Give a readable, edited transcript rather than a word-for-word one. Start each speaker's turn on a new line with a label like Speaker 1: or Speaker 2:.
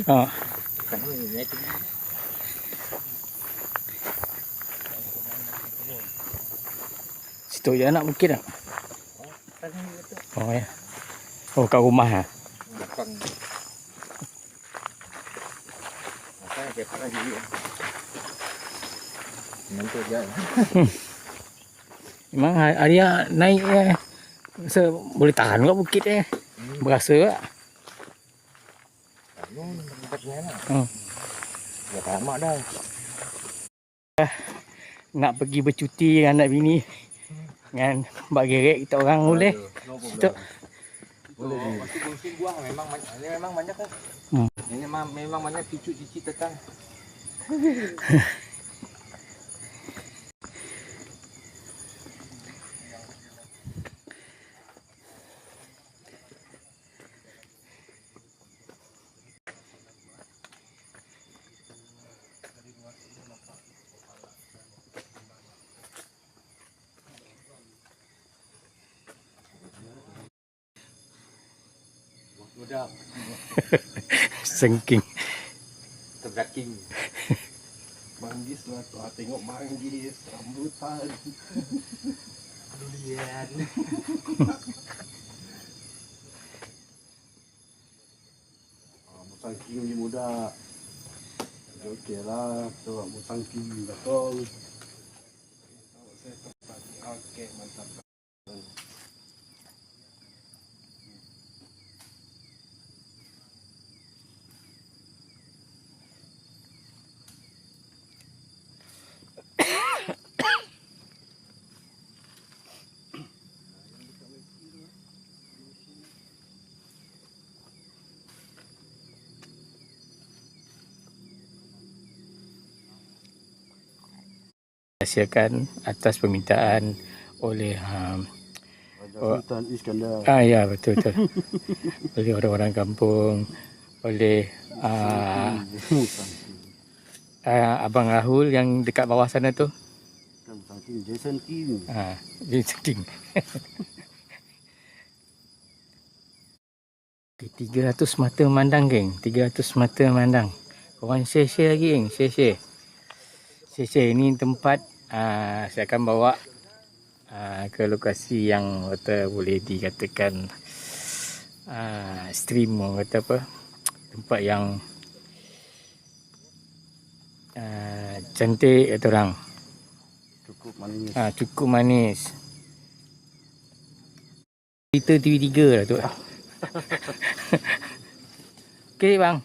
Speaker 1: Ha. Situ je anak bukit tak? Oh ya. Oh kat rumah ah. Memang hari naik rasa boleh tahan kat bukit berasa tak?
Speaker 2: Ya tamat dah.
Speaker 1: Nak pergi bercuti dengan anak bini dengan Mbak Gerek kita orang boleh. Situ.
Speaker 2: Boleh ni. Waktu kongsi buang memang banyak kan. Ini memang banyak cucu cici tetang. Udah
Speaker 1: Sengking.
Speaker 2: terbraking.
Speaker 3: Manggis lah tu. Tengok manggis, rambutan,
Speaker 2: Durian.
Speaker 3: musang king ni muda. Okey lah, tu musang king betul. Okey, mantap.
Speaker 1: Hasilkan atas permintaan oleh
Speaker 3: Sultan Iskandar.
Speaker 1: ya betul. Oleh orang-orang kampung, oleh Abang Rahul yang dekat bawah sana tu.
Speaker 3: Musang king, Jason King.
Speaker 1: Dia seding. 300 mata memandang geng, 300 mata memandang. Korang share-share lagi geng, share-share. Ini tempat saya akan bawa ke lokasi yang kata boleh dikatakan stream orang kata apa, tempat yang cantik kata orang.
Speaker 3: Cukup manis.
Speaker 1: Cukup manis. Cerita TV3 lah tu. Okey bang.